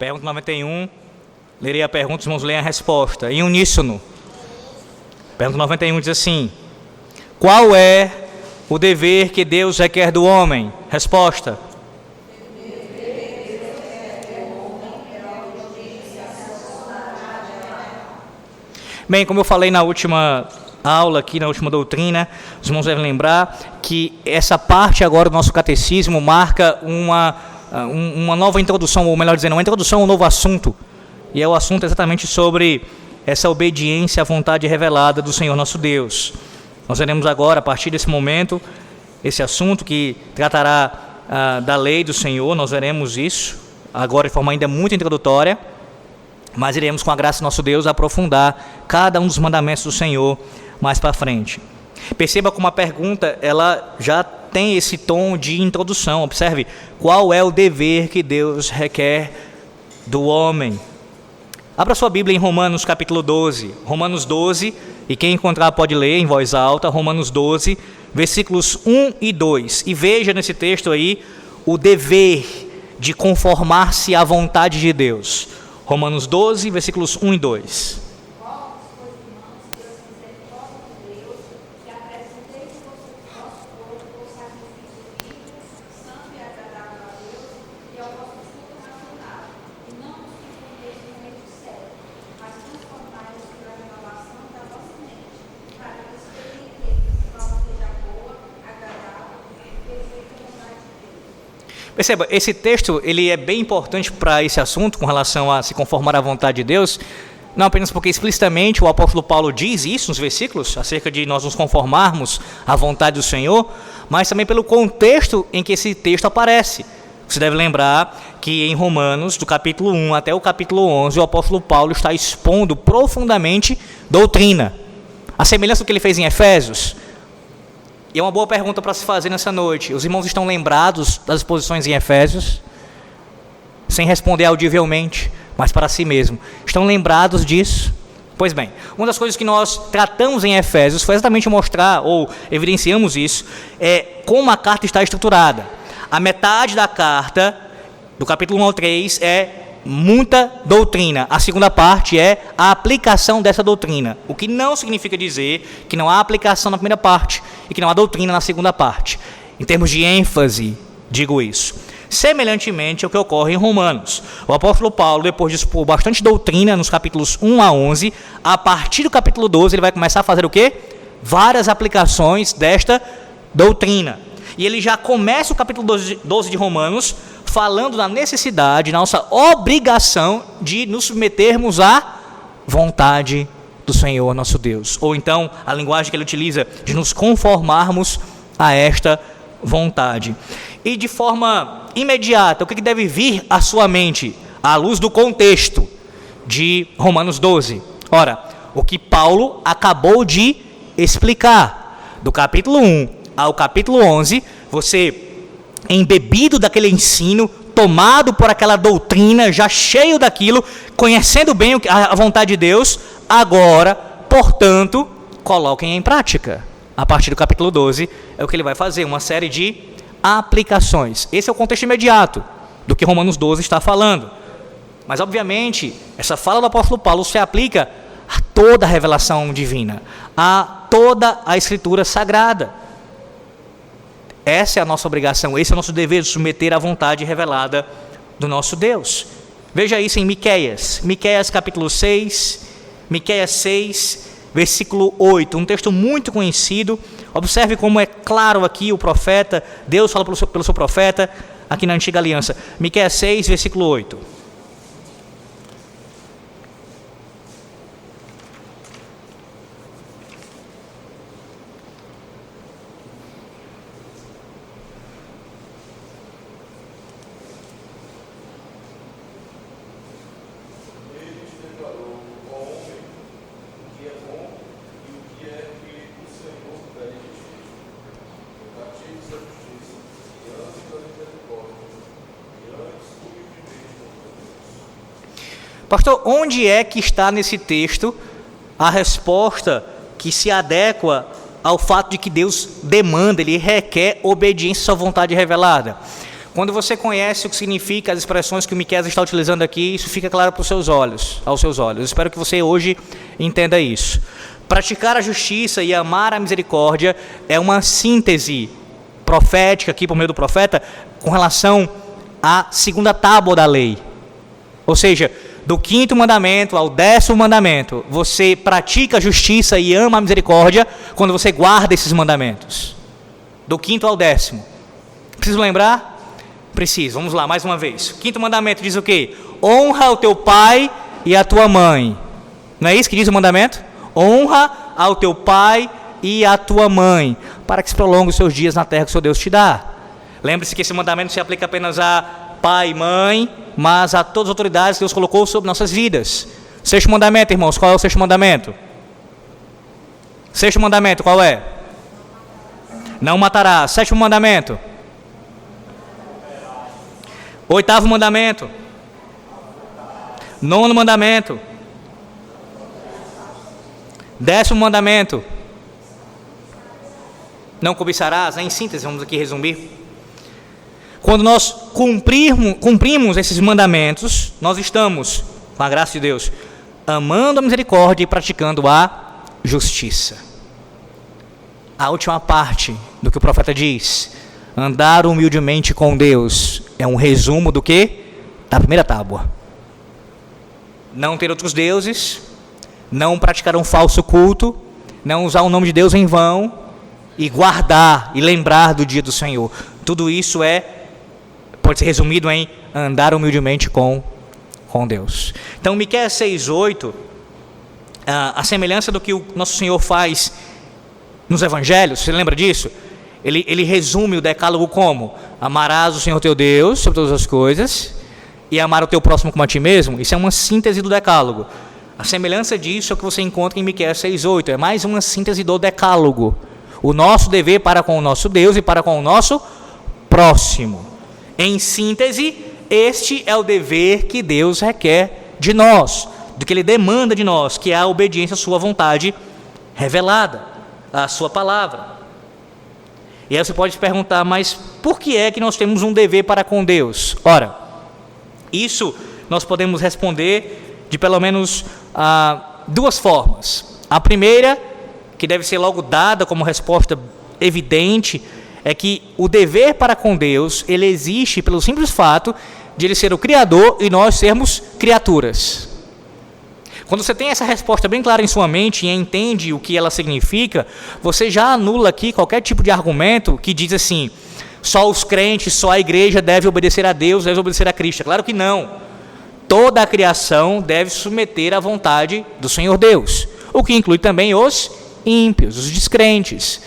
Pergunta 91, lerei a pergunta, os irmãos leem a resposta, em uníssono. Pergunta 91 diz assim: qual é o dever que Deus requer do homem? Resposta. Bem, como eu falei na última aula aqui, na última doutrina, os irmãos devem lembrar que essa parte agora do nosso catecismo marca uma nova introdução, ou melhor dizendo, uma introdução a um novo assunto. E é o assunto exatamente sobre essa obediência à vontade revelada do Senhor nosso Deus. Nós veremos agora, a partir desse momento, esse assunto que tratará da lei do Senhor. Nós veremos isso agora de forma ainda muito introdutória, mas iremos, com a graça do nosso Deus, aprofundar cada um dos mandamentos do Senhor mais para frente. Perceba como a pergunta ela já tem esse tom de introdução. Observe, qual é o dever que Deus requer do homem? Abra sua Bíblia em Romanos capítulo 12. Romanos 12, e quem encontrar pode ler em voz alta, Romanos 12, versículos 1 e 2. E veja nesse texto aí o dever de conformar-se à vontade de Deus. Romanos 12, versículos 1 e 2. Perceba, esse texto ele é bem importante para esse assunto com relação a se conformar à vontade de Deus, não apenas porque explicitamente o apóstolo Paulo diz isso nos versículos, acerca de nós nos conformarmos à vontade do Senhor, mas também pelo contexto em que esse texto aparece. Você deve lembrar que em Romanos, do capítulo 1 até o capítulo 11, o apóstolo Paulo está expondo profundamente doutrina, a semelhança do que ele fez em Efésios. E é uma boa pergunta para se fazer nessa noite. Os irmãos estão lembrados das exposições em Efésios? Sem responder audivelmente, mas para si mesmo. Estão lembrados disso? Pois bem, uma das coisas que nós tratamos em Efésios foi exatamente mostrar, ou evidenciamos isso, como a carta está estruturada. A metade da carta, do capítulo 1 ao 3, é muita doutrina. A segunda parte é a aplicação dessa doutrina, o que não significa dizer que não há aplicação na primeira parte e que não há doutrina na segunda parte. Em termos de ênfase, digo isso. Semelhantemente ao que ocorre em Romanos. O apóstolo Paulo, depois de expor bastante doutrina nos capítulos 1 a 11, a partir do capítulo 12 ele vai começar a fazer o quê? Várias aplicações desta doutrina. E ele já começa o capítulo 12 de Romanos falando da necessidade, nossa obrigação de nos submetermos à vontade do Senhor nosso Deus. Ou então, a linguagem que ele utiliza, de nos conformarmos a esta vontade. E de forma imediata, o que deve vir à sua mente, à luz do contexto de Romanos 12? Ora, o que Paulo acabou de explicar. Do capítulo 1 ao capítulo 11, você, embebido daquele ensino, tomado por aquela doutrina, já cheio daquilo, conhecendo bem a vontade de Deus, agora, portanto, coloquem em prática. A partir do capítulo 12, é o que ele vai fazer, uma série de aplicações. Esse é o contexto imediato do que Romanos 12 está falando. Mas, obviamente, essa fala do apóstolo Paulo se aplica a toda a revelação divina, a toda a Escritura Sagrada. Essa é a nossa obrigação, esse é o nosso dever, de submeter à vontade revelada do nosso Deus. Veja isso em Miqueias capítulo 6, Miqueias 6, versículo 8, um texto muito conhecido. Observe como é claro aqui o profeta, Deus fala pelo seu profeta, aqui na Antiga Aliança. Miqueias 6, versículo 8. Pastor, onde é que está nesse texto a resposta que se adequa ao fato de que Deus demanda, Ele requer obediência à sua vontade revelada? Quando você conhece o que significa as expressões que o Miqueias está utilizando aqui, isso fica claro para os seus olhos, aos seus olhos. Eu espero que você hoje entenda isso. Praticar a justiça e amar a misericórdia é uma síntese profética aqui por meio do profeta com relação à segunda tábua da lei. Ou seja, do 5º mandamento ao 10º mandamento, você pratica a justiça e ama a misericórdia quando você guarda esses mandamentos. Do 5º ao 10º. Preciso lembrar? Preciso. Vamos lá, mais uma vez. 5º mandamento diz o quê? Honra o teu pai e a tua mãe. Não é isso que diz o mandamento? Honra ao teu pai e a tua mãe, para que se prolongue os seus dias na terra que o seu Deus te dá. Lembre-se que esse mandamento se aplica apenas a pai e mãe, mas a todas as autoridades que Deus colocou sobre nossas vidas. 6º mandamento, irmãos, qual é o 6º mandamento? 6º mandamento, qual é? Não matarás. 7º mandamento? 8º mandamento? 9º mandamento? 10º mandamento? Não cobiçarás. Em síntese, vamos aqui resumir. Quando nós cumprimos esses mandamentos, nós estamos, com a graça de Deus, amando a misericórdia e praticando a justiça. A última parte do que o profeta diz, andar humildemente com Deus, é um resumo do quê? Da primeira tábua. Não ter outros deuses, não praticar um falso culto, não usar o nome de Deus em vão, e guardar e lembrar do dia do Senhor. Tudo isso pode ser resumido em andar humildemente com Deus. Então, Miqueias 6:8, a semelhança do que o nosso Senhor faz nos evangelhos, você lembra disso? Ele resume o decálogo como? Amarás o Senhor teu Deus sobre todas as coisas e amar o teu próximo como a ti mesmo. Isso é uma síntese do decálogo. A semelhança disso é o que você encontra em Miqueias 6:8. É mais uma síntese do decálogo. O nosso dever para com o nosso Deus e para com o nosso próximo. Em síntese, este é o dever que Deus requer de nós, do que Ele demanda de nós, que é a obediência à sua vontade revelada, à sua palavra. E aí você pode se perguntar, mas por que é que nós temos um dever para com Deus? Ora, isso nós podemos responder de pelo menos duas formas. A primeira, que deve ser logo dada como resposta evidente, é que o dever para com Deus, ele existe pelo simples fato de Ele ser o Criador e nós sermos criaturas. Quando você tem essa resposta bem clara em sua mente e entende o que ela significa, você já anula aqui qualquer tipo de argumento que diz assim, só os crentes, só a igreja deve obedecer a Deus, deve obedecer a Cristo. Claro que não. Toda a criação deve se submeter à vontade do Senhor Deus, o que inclui também os ímpios, os descrentes.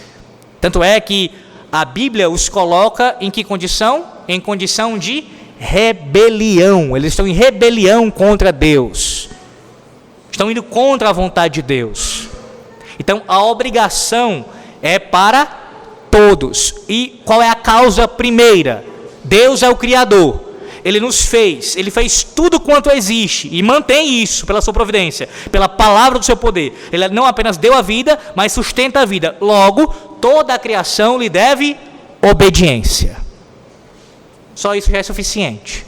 Tanto é que a Bíblia os coloca em que condição? Em condição de rebelião. Eles estão em rebelião contra Deus. Estão indo contra a vontade de Deus. Então, a obrigação é para todos. E qual é a causa primeira? Deus é o Criador. Ele nos fez, Ele fez tudo quanto existe e mantém isso pela sua providência, pela palavra do seu poder. Ele não apenas deu a vida, mas sustenta a vida. Logo, toda a criação lhe deve obediência. Só isso já é suficiente.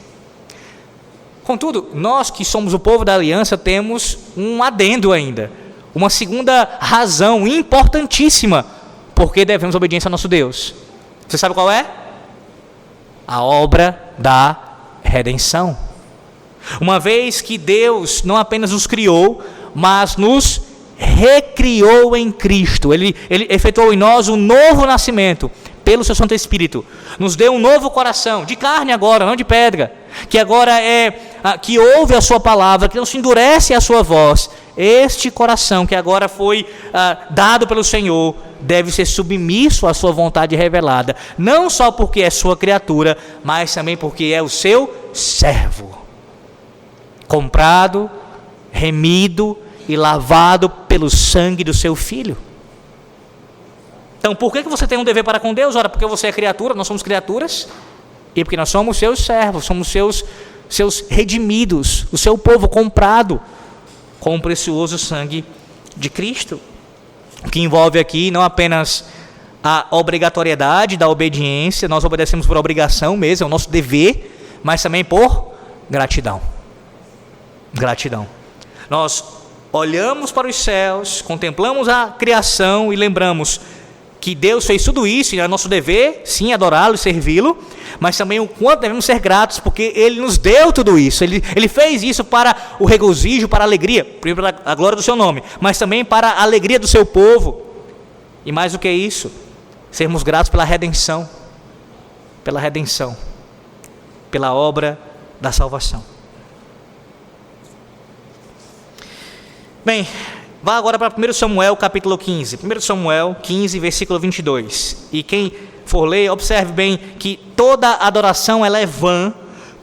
Contudo, nós que somos o povo da aliança temos um adendo ainda, uma segunda razão importantíssima porque devemos obediência ao nosso Deus. Você sabe qual é? A obra da redenção. Uma vez que Deus não apenas nos criou, mas nos recriou em Cristo. Ele efetuou em nós um novo nascimento pelo seu Santo Espírito. Nos deu um novo coração, de carne agora, não de pedra, que agora que ouve a sua palavra, que não se endurece a sua voz. Este coração que agora foi dado pelo Senhor deve ser submisso à sua vontade revelada, não só porque é sua criatura, mas também porque é o seu servo, comprado, remido e lavado pelo sangue do seu Filho. Então, por que você tem um dever para com Deus? Ora, porque você é criatura, nós somos criaturas, e porque nós somos seus servos, somos seus redimidos, o seu povo comprado com o precioso sangue de Cristo. O que envolve aqui não apenas a obrigatoriedade da obediência, nós obedecemos por obrigação mesmo, é o nosso dever, mas também por gratidão. Gratidão. Nós olhamos para os céus, contemplamos a criação e lembramos que Deus fez tudo isso e é nosso dever, sim, adorá-lo e servi-lo, mas também o quanto devemos ser gratos, porque Ele nos deu tudo isso, Ele fez isso para o regozijo, para a alegria, primeiro para a glória do seu nome, mas também para a alegria do seu povo, e mais do que isso, sermos gratos pela redenção, pela obra da salvação. Bem, vá agora para 1 Samuel capítulo 15. 1 Samuel 15, versículo 22. E quem for ler, observe bem que toda adoração ela é vã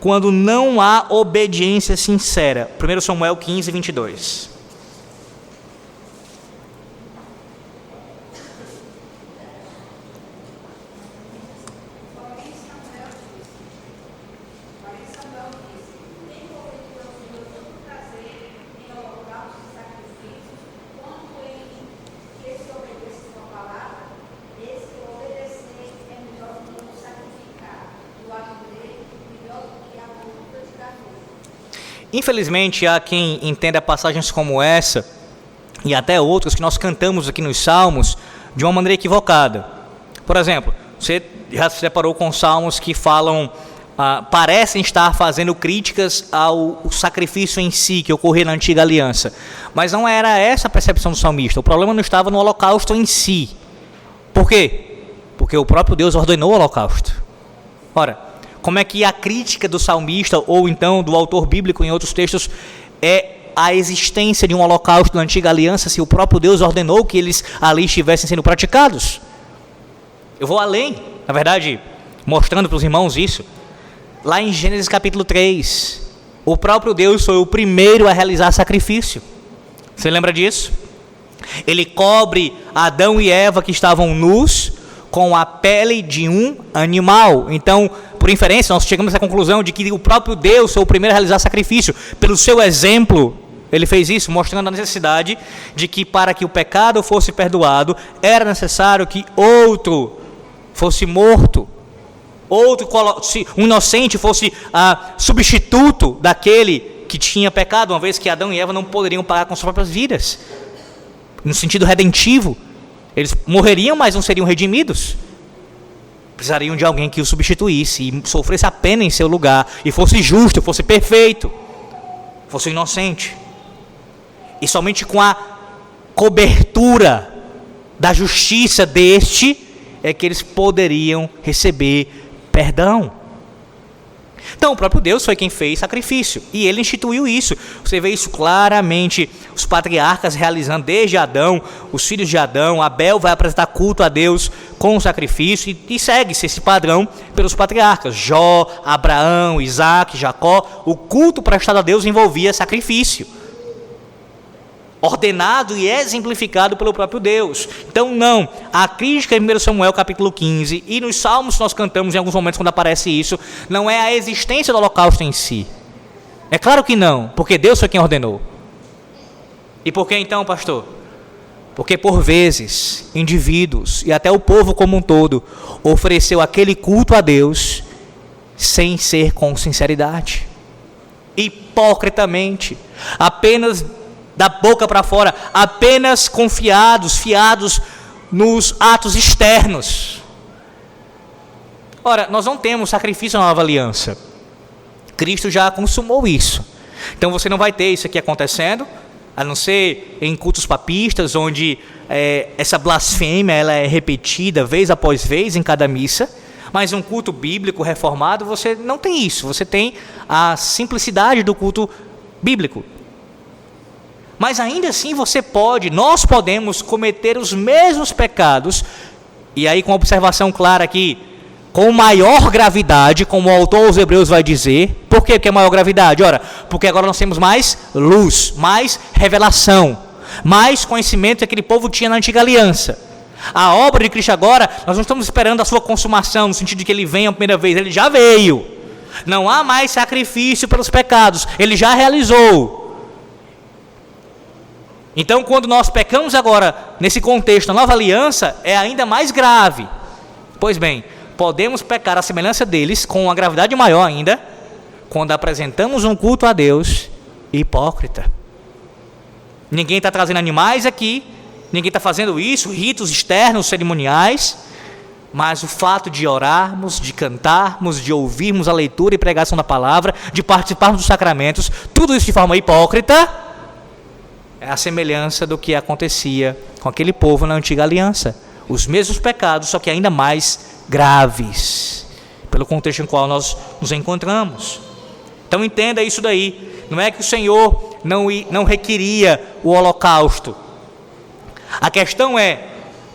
quando não há obediência sincera. 1 Samuel 15, 22. Infelizmente, há quem entenda passagens como essa, e até outras que nós cantamos aqui nos Salmos, de uma maneira equivocada. Por exemplo, você já se deparou com salmos que falam, parecem estar fazendo críticas ao sacrifício em si, que ocorria na antiga aliança. Mas não era essa a percepção do salmista. O problema não estava no holocausto em si. Por quê? Porque o próprio Deus ordenou o holocausto. Ora, como é que a crítica do salmista, ou então do autor bíblico em outros textos, é a existência de um holocausto na antiga aliança, se o próprio Deus ordenou que eles ali estivessem sendo praticados? Eu vou além, na verdade, mostrando para os irmãos isso. Lá em Gênesis capítulo 3, o próprio Deus foi o primeiro a realizar sacrifício. Você lembra disso? Ele cobre Adão e Eva que estavam nus com a pele de um animal. Então, por inferência, nós chegamos à conclusão de que o próprio Deus foi o primeiro a realizar sacrifício. Pelo seu exemplo, ele fez isso, mostrando a necessidade de que para que o pecado fosse perdoado, era necessário que outro fosse morto. Um inocente fosse substituto daquele que tinha pecado, uma vez que Adão e Eva não poderiam pagar com suas próprias vidas. No sentido redentivo, eles morreriam, mas não seriam redimidos. Precisariam de alguém que o substituísse e sofresse a pena em seu lugar, e fosse justo, fosse perfeito, fosse inocente. E somente com a cobertura da justiça deste é que eles poderiam receber perdão. Então, o próprio Deus foi quem fez sacrifício, e ele instituiu isso. Você vê isso claramente, os patriarcas realizando desde Adão, os filhos de Adão. Abel vai apresentar culto a Deus com o sacrifício, e segue-se esse padrão pelos patriarcas. Jó, Abraão, Isaac, Jacó, o culto prestado a Deus envolvia sacrifício, ordenado e exemplificado pelo próprio Deus. Então não, a crítica em 1 Samuel capítulo 15, e nos Salmos nós cantamos em alguns momentos quando aparece isso, não é a existência do holocausto em si. É claro que não, porque Deus foi quem ordenou. E por que então, pastor? Porque por vezes, indivíduos e até o povo como um todo, ofereceu aquele culto a Deus sem ser com sinceridade, hipocritamente, apenas da boca para fora, apenas fiados nos atos externos. Ora, nós não temos sacrifício na nova aliança. Cristo já consumou isso. Então você não vai ter isso aqui acontecendo, a não ser em cultos papistas, onde essa blasfêmia ela é repetida vez após vez em cada missa. Mas um culto bíblico reformado, você não tem isso. Você tem a simplicidade do culto bíblico. Mas ainda assim nós podemos cometer os mesmos pecados, e aí com uma observação clara aqui, com maior gravidade, como o autor aos Hebreus vai dizer. Por que é maior gravidade? Ora, porque agora nós temos mais luz, mais revelação, mais conhecimento que aquele povo tinha na antiga aliança. A obra de Cristo agora, nós não estamos esperando a sua consumação, no sentido de que ele venha a primeira vez, ele já veio. Não há mais sacrifício pelos pecados, ele já realizou. Então, quando nós pecamos agora, nesse contexto da nova aliança, é ainda mais grave. Pois bem, podemos pecar à semelhança deles, com uma gravidade maior ainda, quando apresentamos um culto a Deus hipócrita. Ninguém está trazendo animais aqui, ninguém está fazendo isso, ritos externos, cerimoniais, mas o fato de orarmos, de cantarmos, de ouvirmos a leitura e pregação da palavra, de participarmos dos sacramentos, tudo isso de forma hipócrita, é a semelhança do que acontecia com aquele povo na antiga aliança. Os mesmos pecados, só que ainda mais graves, pelo contexto em qual nós nos encontramos. Então entenda isso daí. Não é que o Senhor não requeria o holocausto. A questão é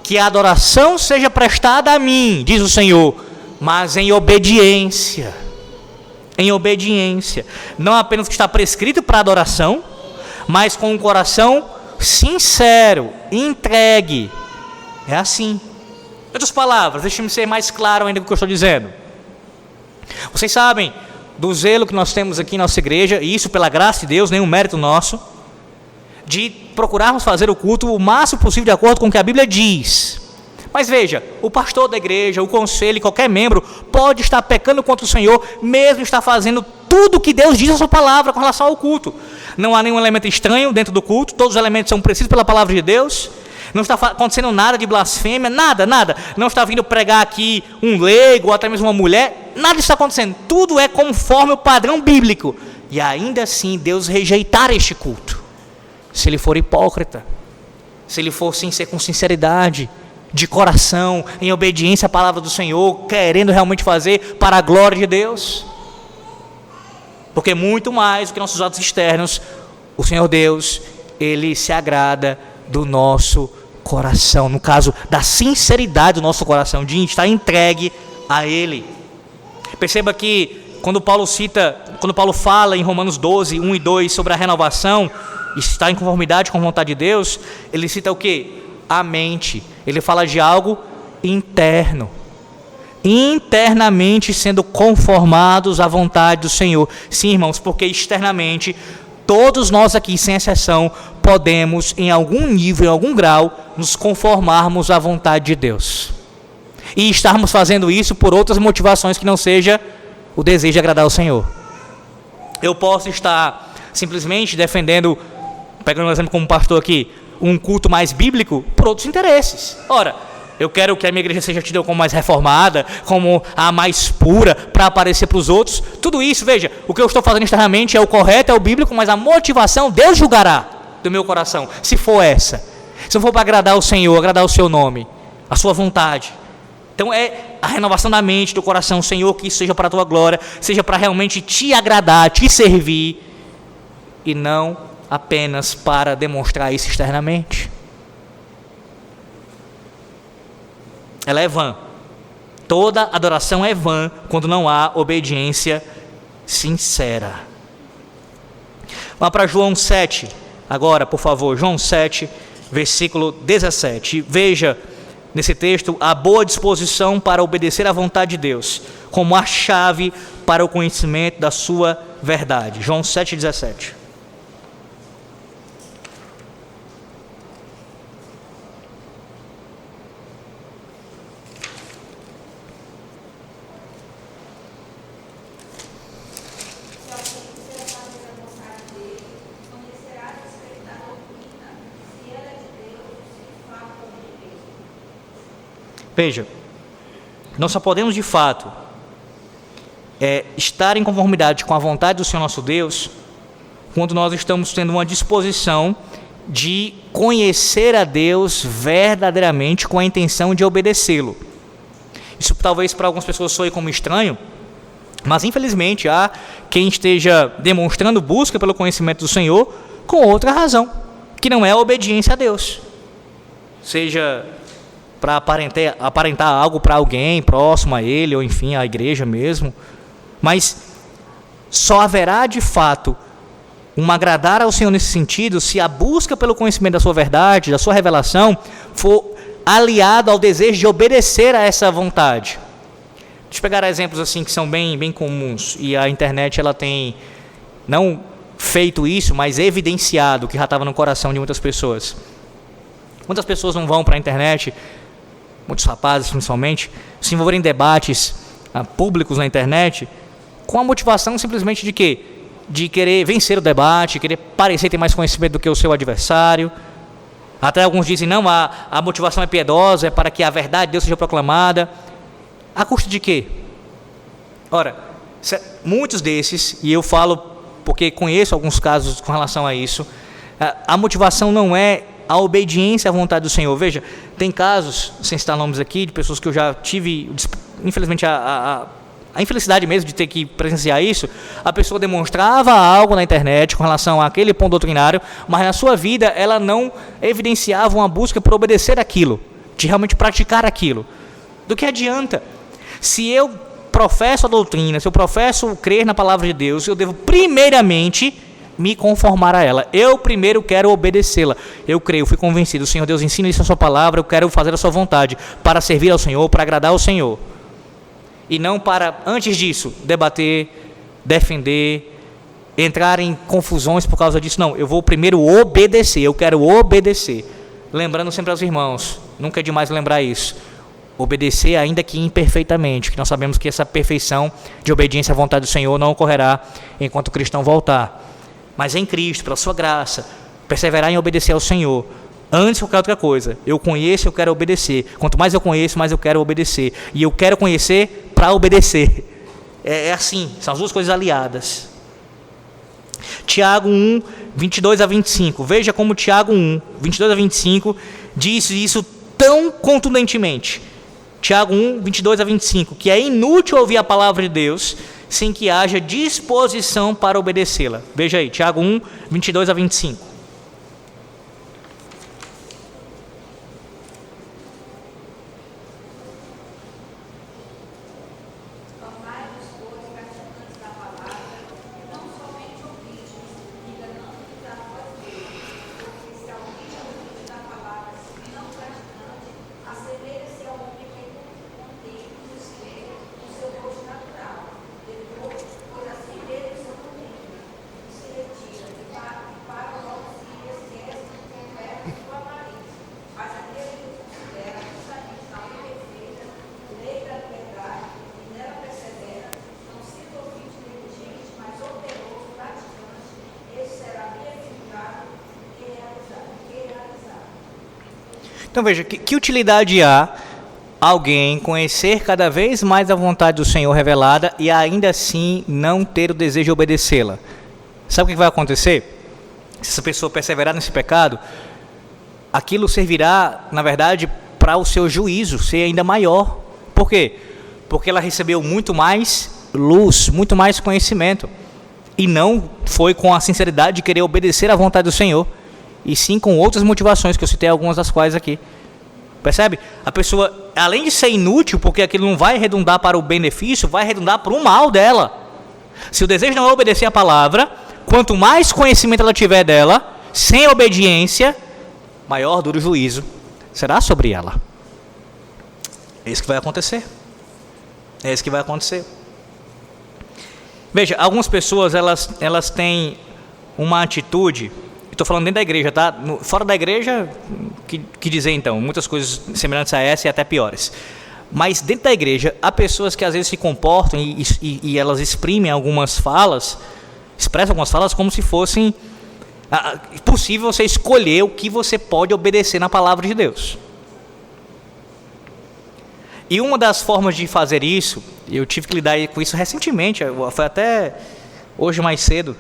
que a adoração seja prestada a mim, diz o Senhor, mas em obediência. Em obediência. Não apenas o que está prescrito para adoração, mas com um coração sincero, entregue. É assim. Em outras palavras, deixe-me ser mais claro ainda do que eu estou dizendo. Vocês sabem do zelo que nós temos aqui em nossa igreja, e isso pela graça de Deus, nenhum mérito nosso, de procurarmos fazer o culto o máximo possível de acordo com o que a Bíblia diz. Mas veja, o pastor da igreja, o conselho, qualquer membro pode estar pecando contra o Senhor, mesmo estar fazendo tudo o que Deus diz na sua palavra com relação ao culto. Não há nenhum elemento estranho dentro do culto, todos os elementos são precisos pela palavra de Deus. Não está acontecendo nada de blasfêmia, nada. Não está vindo pregar aqui um leigo ou até mesmo uma mulher, nada está acontecendo. Tudo é conforme o padrão bíblico. E ainda assim Deus rejeitar este culto, se ele for hipócrita, se ele for sem ser com sinceridade, de coração, em obediência à palavra do Senhor, querendo realmente fazer para a glória de Deus. Porque muito mais do que nossos atos externos, o Senhor Deus, Ele se agrada do nosso coração, no caso da sinceridade do nosso coração, de estar entregue a Ele. Perceba que quando Paulo fala em Romanos 12, 1 e 2 sobre a renovação, estar em conformidade com a vontade de Deus, ele cita o quê? A mente. Ele fala de algo interno. Internamente sendo conformados à vontade do Senhor. Sim, irmãos, porque externamente todos nós aqui, sem exceção, podemos, em algum nível, em algum grau, nos conformarmos à vontade de Deus. E estarmos fazendo isso por outras motivações que não seja o desejo de agradar ao Senhor. Eu posso estar simplesmente defendendo, pegando um exemplo como pastor aqui, um culto mais bíblico por outros interesses. Ora, eu quero que a minha igreja seja tida como mais reformada, como a mais pura, para aparecer para os outros. Tudo isso, veja, o que eu estou fazendo externamente é o correto, é o bíblico, mas a motivação Deus julgará do meu coração, se for essa. Se eu for para agradar o Senhor, agradar o seu nome, a sua vontade. Então é a renovação da mente, do coração, Senhor, que isso seja para a tua glória, seja para realmente te agradar, te servir, e não apenas para demonstrar isso externamente. Ela é vã. Toda adoração é vã quando não há obediência sincera. Vamos para João 7, agora, por favor, João 7, versículo 17. Veja nesse texto a boa disposição para obedecer à vontade de Deus, como a chave para o conhecimento da sua verdade. João 7, 17. Veja, nós só podemos de fato estar em conformidade com a vontade do Senhor nosso Deus quando nós estamos tendo uma disposição de conhecer a Deus verdadeiramente com a intenção de obedecê-lo. Isso talvez para algumas pessoas soe como estranho, mas infelizmente há quem esteja demonstrando busca pelo conhecimento do Senhor com outra razão, que não é a obediência a Deus. Seja para aparentar algo para alguém próximo a ele, ou enfim, à igreja mesmo. Mas só haverá de fato um agradar ao Senhor nesse sentido se a busca pelo conhecimento da sua verdade, da sua revelação, for aliado ao desejo de obedecer a essa vontade. Deixa eu pegar exemplos assim que são bem comuns, e a internet ela tem, não feito isso, mas evidenciado o que já estava no coração de muitas pessoas. Muitas pessoas não vão para a internet, muitos rapazes principalmente, se envolverem em debates públicos na internet, com a motivação simplesmente de quê? De querer vencer o debate, querer parecer ter mais conhecimento do que o seu adversário. Até alguns dizem, não, a motivação é piedosa, é para que a verdade de Deus seja proclamada. A custo de quê? Ora, muitos desses, e eu falo porque conheço alguns casos com relação a isso, a motivação não é a obediência à vontade do Senhor. Veja, tem casos, sem citar nomes aqui, de pessoas que eu já tive, infelizmente, a infelicidade mesmo de ter que presenciar isso. A pessoa demonstrava algo na internet com relação àquele ponto doutrinário, mas na sua vida ela não evidenciava uma busca por obedecer aquilo, de realmente praticar aquilo. Do que adianta? Se eu professo a doutrina, se eu professo crer na palavra de Deus, eu devo primeiramente me conformar a ela. Eu primeiro quero obedecê-la. Eu creio, fui convencido. O Senhor Deus ensina isso a sua palavra, eu quero fazer a sua vontade, para servir ao Senhor, para agradar ao Senhor. E não para, antes disso, debater, defender, entrar em confusões por causa disso. Não, eu vou primeiro obedecer, eu quero obedecer. Lembrando sempre aos irmãos, nunca é demais lembrar isso. Obedecer ainda que imperfeitamente, que nós sabemos que essa perfeição de obediência à vontade do Senhor não ocorrerá enquanto o cristão voltar. Mas em Cristo, pela sua graça, perseverar em obedecer ao Senhor, antes de qualquer outra coisa. Eu conheço, eu quero obedecer. Quanto mais eu conheço, mais eu quero obedecer. E eu quero conhecer para obedecer. É assim, são as duas coisas aliadas. Tiago 1, 22 a 25. Veja como Tiago 1, 22 a 25 diz isso tão contundentemente. Tiago 1, 22 a 25, que é inútil ouvir a palavra de Deus sem que haja disposição para obedecê-la. Veja aí, Tiago 1, 22 a 25. Então veja, que utilidade há alguém conhecer cada vez mais a vontade do Senhor revelada e ainda assim não ter o desejo de obedecê-la? Sabe o que vai acontecer? Se essa pessoa perseverar nesse pecado, aquilo servirá, na verdade, para o seu juízo ser ainda maior. Por quê? Porque ela recebeu muito mais luz, muito mais conhecimento. E não foi com a sinceridade de querer obedecer à vontade do Senhor, e sim com outras motivações, que eu citei algumas das quais aqui. Percebe? A pessoa, além de ser inútil, porque aquilo não vai redundar para o benefício, vai redundar para o mal dela. Se o desejo não é obedecer a palavra, quanto mais conhecimento ela tiver dela, sem obediência, maior duro juízo será sobre ela. É isso que vai acontecer. É isso que vai acontecer. Veja, algumas pessoas, elas têm uma atitude... Estou falando dentro da igreja, tá? Fora da igreja, que dizer então? Muitas coisas semelhantes a essa e até piores. Mas dentro da igreja, há pessoas que às vezes se comportam e elas exprimem algumas falas, expressam algumas falas como se fossem possível você escolher o que você pode obedecer na palavra de Deus. E uma das formas de fazer isso, eu tive que lidar com isso recentemente, foi até hoje mais cedo.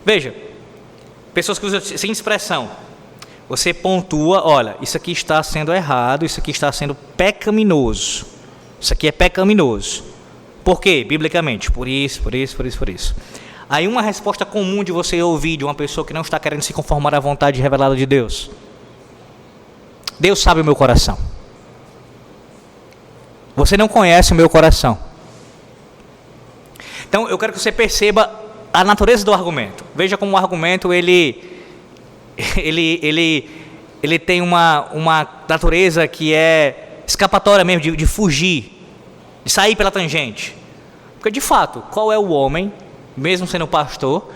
Veja, pessoas que usam a seguinte expressão: você pontua, olha, isso aqui está sendo errado, isso aqui está sendo pecaminoso, isso aqui é pecaminoso. Por quê? Biblicamente, por isso. Aí uma resposta comum de você ouvir de uma pessoa que não está querendo se conformar à vontade revelada de Deus: Deus sabe o meu coração. Você não conhece o meu coração. Então eu quero que você perceba a natureza do argumento. Veja como o argumento ele tem uma natureza que é escapatória mesmo, de fugir, de sair pela tangente. Porque de fato, qual é o homem, mesmo sendo pastor,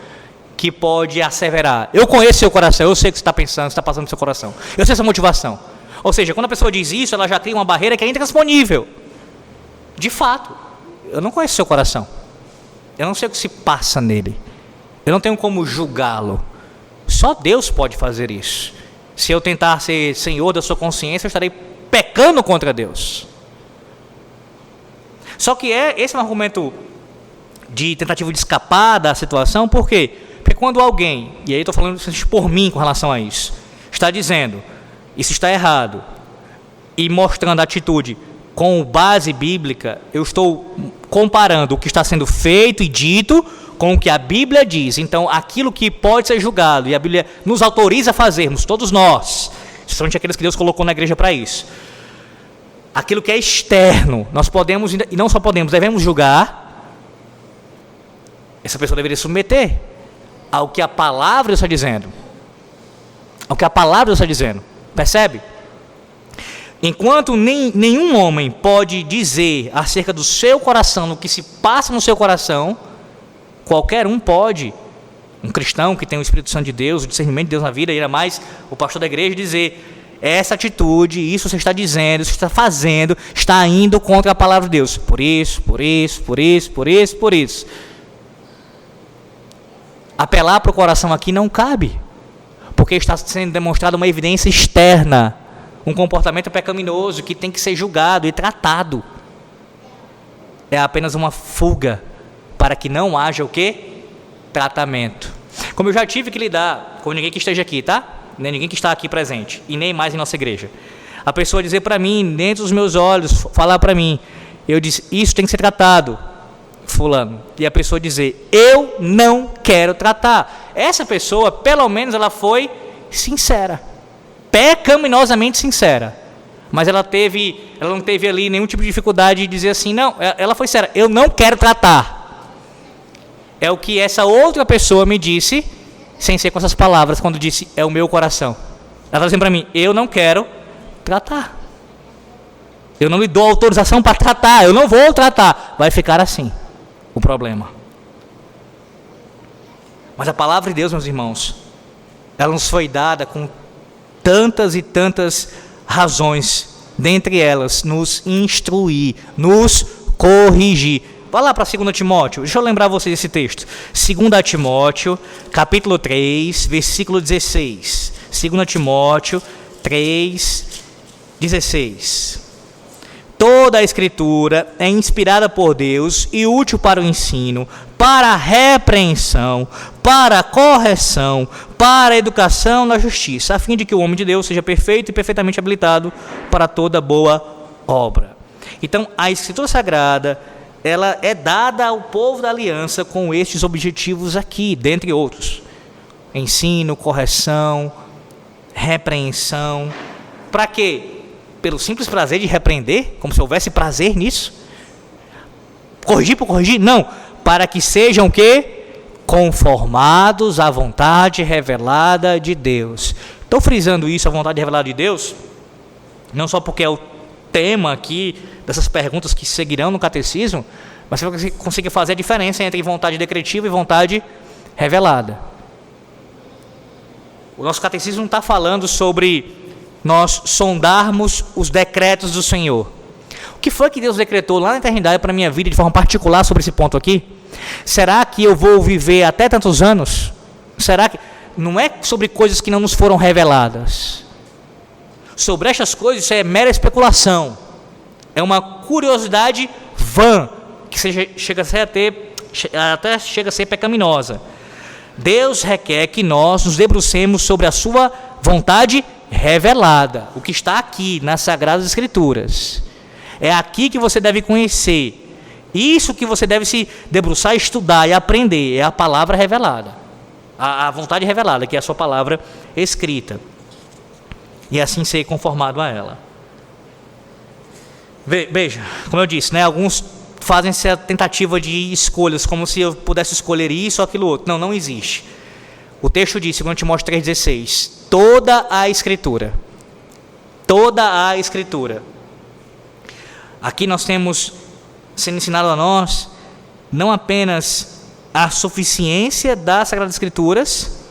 que pode asseverar: eu conheço seu coração, eu sei o que você está pensando, o que está passando no seu coração, eu sei essa motivação. Ou seja, quando a pessoa diz isso, ela já cria uma barreira que é intransponível. De fato, eu não conheço seu coração, eu não sei o que se passa nele, eu não tenho como julgá-lo. Só Deus pode fazer isso. Se eu tentar ser senhor da sua consciência, eu estarei pecando contra Deus. Só que esse é um argumento de tentativa de escapar da situação. Por quê? Porque quando alguém, e aí estou falando por mim com relação a isso, está dizendo isso está errado e mostrando a atitude com base bíblica, eu estou comparando o que está sendo feito e dito com o que a Bíblia diz. Então, aquilo que pode ser julgado, e a Bíblia nos autoriza a fazermos, todos nós, especialmente aqueles que Deus colocou na igreja para isso, aquilo que é externo, nós podemos, e não só podemos, devemos julgar, essa pessoa deveria submeter ao que a palavra está dizendo. Ao que a palavra está dizendo. Percebe? Enquanto nenhum homem pode dizer acerca do seu coração, no que se passa no seu coração, qualquer um pode, um cristão que tem o Espírito Santo de Deus, o discernimento de Deus na vida, e ainda mais o pastor da igreja, dizer: essa atitude, isso você está dizendo, isso você está fazendo, está indo contra a palavra de Deus, por isso. Apelar para o coração aqui não cabe, porque está sendo demonstrada uma evidência externa, um comportamento pecaminoso que tem que ser julgado e tratado. É apenas uma fuga para que não haja o quê? Tratamento. Como eu já tive que lidar com ninguém que esteja aqui, tá? Nem ninguém que está aqui presente, e nem mais em nossa igreja. A pessoa dizer para mim, dentro dos meus olhos, falar para mim, eu disse: isso tem que ser tratado, fulano. E a pessoa dizer: eu não quero tratar. Essa pessoa, pelo menos, ela foi sincera, pecaminosamente sincera, mas ela não teve ali nenhum tipo de dificuldade de dizer assim: não, ela foi sincera, eu não quero tratar. É o que essa outra pessoa me disse, sem ser com essas palavras, quando disse: é o meu coração. Ela está dizendo para mim: eu não quero tratar, eu não lhe dou autorização para tratar, eu não vou tratar, vai ficar assim o problema. Mas a palavra de Deus, meus irmãos, ela nos foi dada com tantas e tantas razões, dentre elas, nos instruir, nos corrigir. Vá lá para 2 Timóteo, deixa eu lembrar vocês esse texto. 2 Timóteo, capítulo 3, versículo 16. 2 Timóteo 3, 16. Toda a Escritura é inspirada por Deus e útil para o ensino, para a repreensão, para a correção, para a educação na justiça, a fim de que o homem de Deus seja perfeito e perfeitamente habilitado para toda boa obra. Então, a Escritura Sagrada, ela é dada ao povo da aliança com estes objetivos aqui, dentre outros: ensino, correção, repreensão. Para quê? Pelo simples prazer de repreender, como se houvesse prazer nisso. Corrigir por corrigir? Não. Para que sejam o quê? Conformados à vontade revelada de Deus. Estou frisando isso, a vontade revelada de Deus, não só porque é o tema aqui dessas perguntas que seguirão no catecismo, mas você consegue fazer a diferença entre vontade decretiva e vontade revelada. O nosso catecismo não está falando sobre nós sondarmos os decretos do Senhor. O que foi que Deus decretou lá na eternidade para a minha vida de forma particular sobre esse ponto aqui? Será que eu vou viver até tantos anos? Será que... Não é sobre coisas que não nos foram reveladas. Sobre estas coisas, isso é mera especulação. É uma curiosidade vã, que chega a ser pecaminosa. Deus requer que nós nos debrucemos sobre a sua vontade revelada, o que está aqui nas Sagradas Escrituras. É aqui que você deve conhecer. Isso que você deve se debruçar, estudar e aprender é a palavra revelada, a vontade revelada, que é a sua palavra escrita, e assim ser conformado a ela. Veja, como eu disse, né, alguns fazem essa tentativa de escolhas, como se eu pudesse escolher isso ou aquilo outro. Não existe. O texto diz, 2 Timóteo 3,16, toda a Escritura. Aqui nós temos sendo ensinado a nós, não apenas a suficiência das Sagradas Escrituras,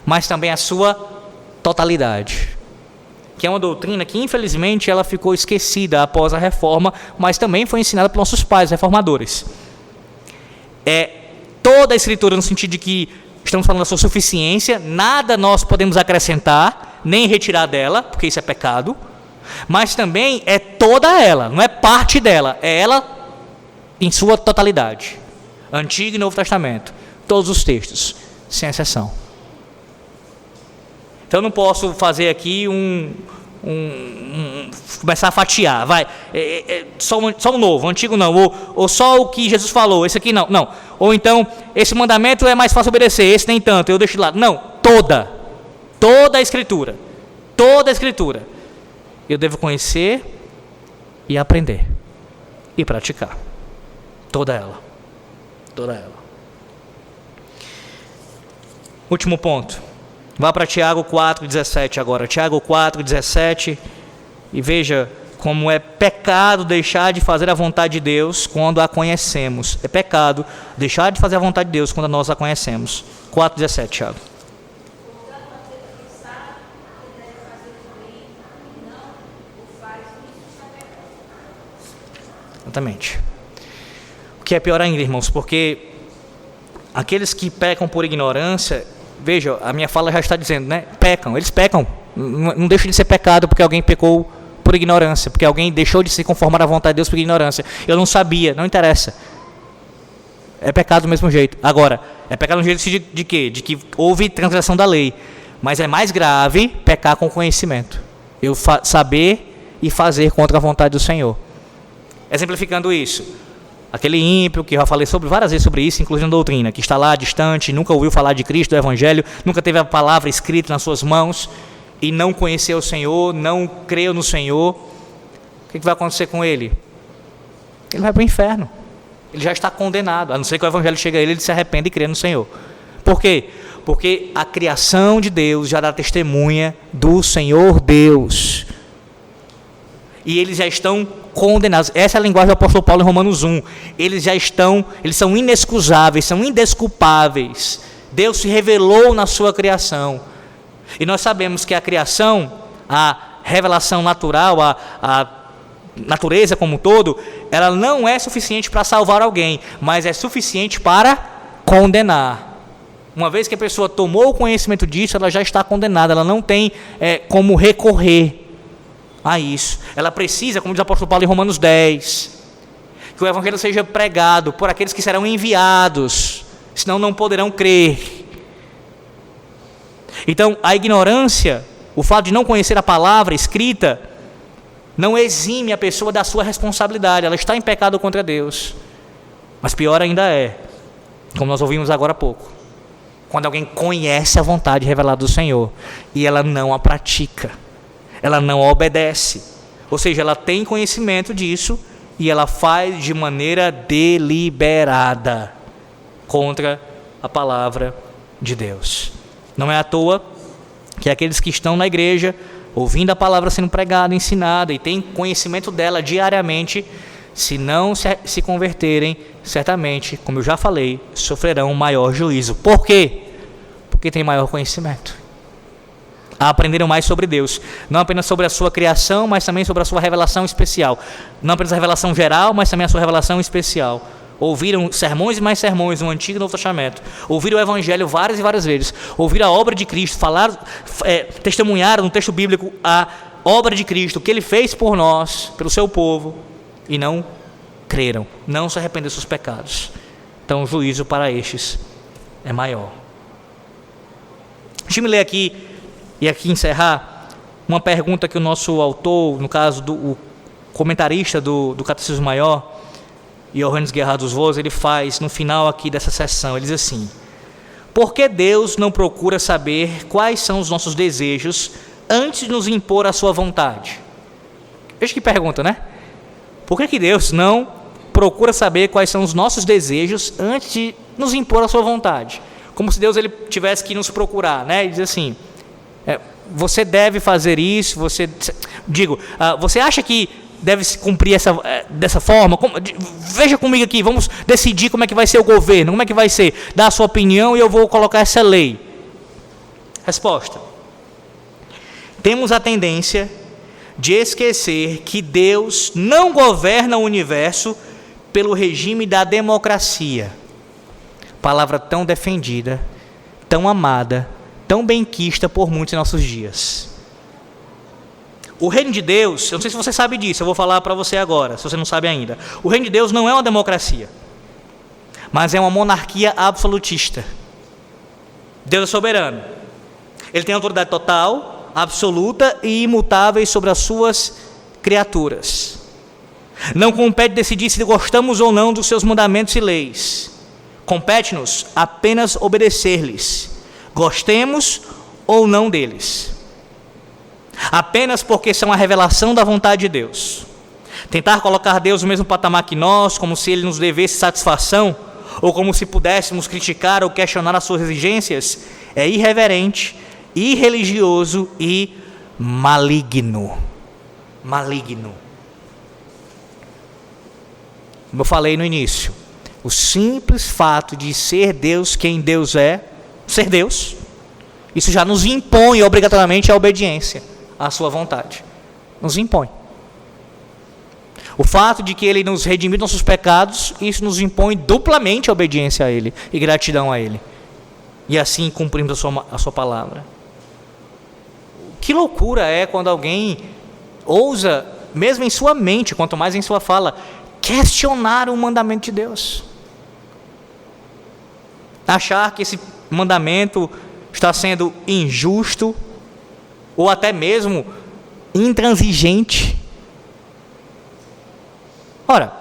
mas também a sua totalidade. Que é uma doutrina que, infelizmente, ela ficou esquecida após a reforma, mas também foi ensinada por nossos pais reformadores. Toda a Escritura, no sentido de que estamos falando da sua suficiência, nada nós podemos acrescentar, nem retirar dela, porque isso é pecado, mas também é toda ela, não é parte dela, é ela em sua totalidade. Antigo e Novo Testamento, todos os textos, sem exceção. Então eu não posso fazer aqui começar a fatiar, só um novo, antigo não, ou só o que Jesus falou, esse aqui não, ou então, esse mandamento é mais fácil obedecer, esse nem tanto, eu deixo de lado. Não, toda a Escritura, eu devo conhecer e aprender, e praticar, toda ela. Último ponto. Vá para Tiago 4,17 agora. Tiago 4,17. E veja como é pecado deixar de fazer a vontade de Deus quando a conhecemos. É pecado deixar de fazer a vontade de Deus quando nós a conhecemos. 4,17, Tiago. Exatamente. O que é pior ainda, irmãos, porque aqueles que pecam por ignorância... Veja, a minha fala já está dizendo, né? Eles pecam. Não deixa de ser pecado porque alguém pecou por ignorância, porque alguém deixou de se conformar à vontade de Deus por ignorância. Eu não sabia, não interessa. É pecado do mesmo jeito. Agora, é pecado no jeito de quê? De que houve transgressão da lei. Mas é mais grave pecar com conhecimento. Eu saber e fazer contra a vontade do Senhor. Exemplificando isso. Aquele ímpio, que eu já falei várias vezes sobre isso, inclusive na doutrina, que está lá distante, nunca ouviu falar de Cristo, do Evangelho, nunca teve a palavra escrita nas suas mãos, e não conheceu o Senhor, não creu no Senhor, o que vai acontecer com ele? Ele vai para o inferno. Ele já está condenado, a não ser que o Evangelho chegue a ele, ele se arrependa e crê no Senhor. Por quê? Porque a criação de Deus já dá testemunha do Senhor Deus. E eles já estão condenados. Essa é a linguagem do apóstolo Paulo em Romanos 1. Eles são inexcusáveis, são indesculpáveis. Deus se revelou na sua criação. E nós sabemos que a criação, a revelação natural, a natureza como um todo, ela não é suficiente para salvar alguém, mas é suficiente para condenar. Uma vez que a pessoa tomou o conhecimento disso, ela já está condenada, ela não tem como recorrer a isso. Ela precisa, como diz o apóstolo Paulo em Romanos 10, que o Evangelho seja pregado por aqueles que serão enviados, senão não poderão crer. Então, a ignorância, o fato de não conhecer a palavra escrita, não exime a pessoa da sua responsabilidade. Ela está em pecado contra Deus. Mas pior ainda como nós ouvimos agora há pouco, quando alguém conhece a vontade revelada do Senhor e ela não a pratica, ela não a obedece, ou seja, ela tem conhecimento disso e ela faz de maneira deliberada contra a palavra de Deus. Não é à toa que aqueles que estão na igreja, ouvindo a palavra sendo pregada, ensinada, e têm conhecimento dela diariamente, se não se converterem, certamente, como eu já falei, sofrerão maior juízo. Por quê? Porque tem maior conhecimento. Aprenderam mais sobre Deus, não apenas sobre a sua criação, mas também sobre a sua revelação especial. Não apenas a revelação geral, mas também a sua revelação especial. Ouviram sermões e mais sermões no Antigo e Novo Testamento. Ouviram o Evangelho várias e várias vezes. Ouviram a obra de Cristo, testemunharam no texto bíblico a obra de Cristo, o que Ele fez por nós, pelo seu povo, e não creram, não se arrependeram dos seus pecados. Então o juízo para estes é maior. Deixa eu me ler aqui, e aqui encerrar, uma pergunta que o nosso autor, no caso o comentarista do Catecismo Maior, Johannes Gerhard dos Vos, ele faz no final aqui dessa sessão. Ele diz assim: por que Deus não procura saber quais são os nossos desejos antes de nos impor a sua vontade? Veja que pergunta, né? Por que Deus não procura saber quais são os nossos desejos antes de nos impor a sua vontade? Como se Deus ele tivesse que nos procurar, né? Ele diz assim: você deve fazer isso, você acha que deve se cumprir dessa forma? Veja comigo aqui, vamos decidir como é que vai ser o governo, como é que vai ser, dá a sua opinião e eu vou colocar essa lei. Resposta: temos a tendência de esquecer que Deus não governa o universo pelo regime da democracia, palavra tão defendida, tão amada, tão benquista por muitos em nossos dias. O reino de Deus, eu não sei se você sabe disso, eu vou falar para você agora, se você não sabe ainda. O reino de Deus não é uma democracia, mas é uma monarquia absolutista. Deus é soberano. Ele tem autoridade total, absoluta e imutável sobre as suas criaturas. Não compete decidir se gostamos ou não dos seus mandamentos e leis. Compete-nos apenas obedecer-lhes, gostemos ou não deles. Apenas porque são a revelação da vontade de Deus. Tentar colocar Deus no mesmo patamar que nós, como se Ele nos devesse satisfação, ou como se pudéssemos criticar ou questionar as suas exigências, é irreverente, irreligioso e maligno. Maligno. Como eu falei no início, o simples fato de ser Deus quem Deus é, ser Deus, isso já nos impõe obrigatoriamente a obediência à sua vontade. Nos impõe. O fato de que Ele nos redimiu dos nossos pecados, isso nos impõe duplamente a obediência a Ele e gratidão a Ele. E assim cumprimos a sua palavra. Que loucura é quando alguém ousa, mesmo em sua mente, quanto mais em sua fala, questionar o mandamento de Deus. Achar que esse mandamento está sendo injusto, ou até mesmo intransigente. Ora,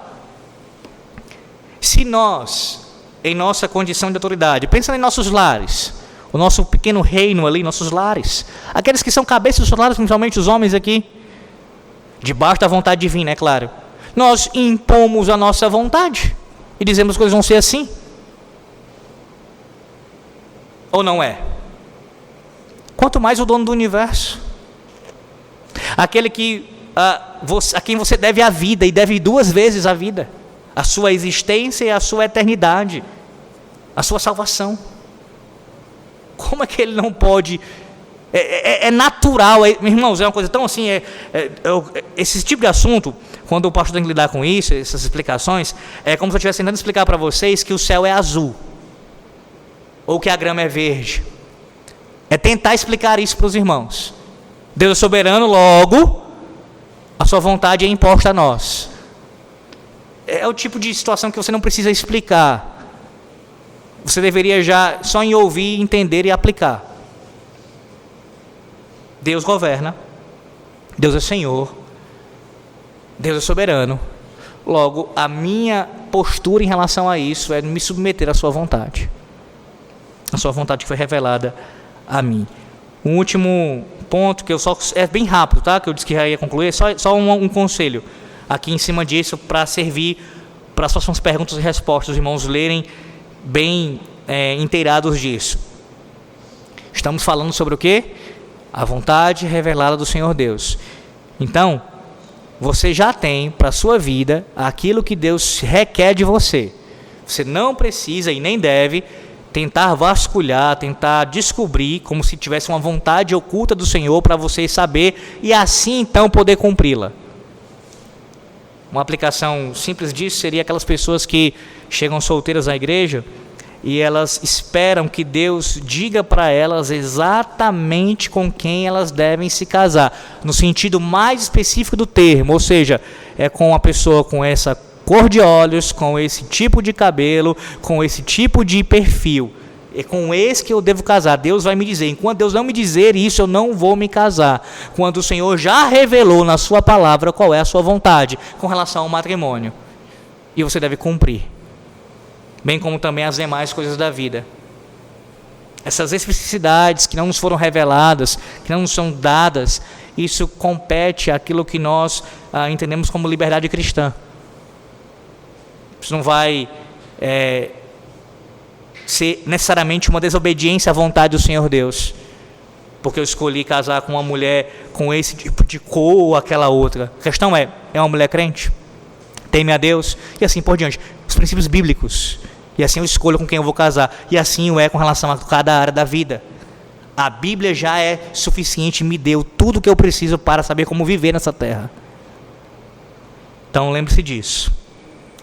se nós, em nossa condição de autoridade, pensando em nossos lares, o nosso pequeno reino ali, nossos lares, aqueles que são cabeças dos lares, principalmente os homens aqui, debaixo da vontade divina, é claro, nós impomos a nossa vontade e dizemos que as coisas vão ser assim. Ou não é? Quanto mais o dono do universo, aquele a quem você deve a vida, e deve 2 vezes a vida, a sua existência e a sua eternidade, a sua salvação. Como é que ele não pode? É natural, irmãos, é uma coisa tão assim, esse tipo de assunto, quando o pastor tem que lidar com isso, essas explicações, é como se eu estivesse tentando explicar para vocês que o céu é azul, ou que a grama é verde. É tentar explicar isso para os irmãos. Deus é soberano, logo, a sua vontade é imposta a nós. É o tipo de situação que você não precisa explicar. Você deveria já, só em ouvir, entender e aplicar. Deus governa, Deus é Senhor, Deus é soberano. Logo, a minha postura em relação a isso é me submeter à sua vontade. A sua vontade que foi revelada a mim. Um último ponto, que é bem rápido, tá? Que eu disse que já ia concluir, só um conselho aqui em cima disso, para servir para as próximas perguntas e respostas, os irmãos lerem bem inteirados disso. Estamos falando sobre o quê? A vontade revelada do Senhor Deus. Então, você já tem para a sua vida aquilo que Deus requer de você. Você não precisa e nem deve tentar vasculhar, tentar descobrir, como se tivesse uma vontade oculta do Senhor para você saber e assim então poder cumpri-la. Uma aplicação simples disso seria aquelas pessoas que chegam solteiras à igreja e elas esperam que Deus diga para elas exatamente com quem elas devem se casar, no sentido mais específico do termo, ou seja, é com uma pessoa com essa cor de olhos, com esse tipo de cabelo, com esse tipo de perfil, é com esse que eu devo casar. Deus vai me dizer. Enquanto Deus não me dizer isso, eu não vou me casar. Quando o Senhor já revelou na sua palavra qual é a sua vontade com relação ao matrimônio, e você deve cumprir, bem como também as demais coisas da vida. Essas especificidades que não nos foram reveladas, que não nos são dadas, isso compete àquilo que nós entendemos como liberdade cristã. Isso não vai ser necessariamente uma desobediência à vontade do Senhor Deus, porque eu escolhi casar com uma mulher com esse tipo de cor ou aquela outra. A questão é, é uma mulher crente? Teme a Deus? E assim por diante. Os princípios bíblicos. E assim eu escolho com quem eu vou casar. E assim o é com relação a cada área da vida. A Bíblia já é suficiente, me deu tudo o que eu preciso para saber como viver nessa terra. Então lembre-se disso.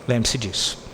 Lembre-se disso.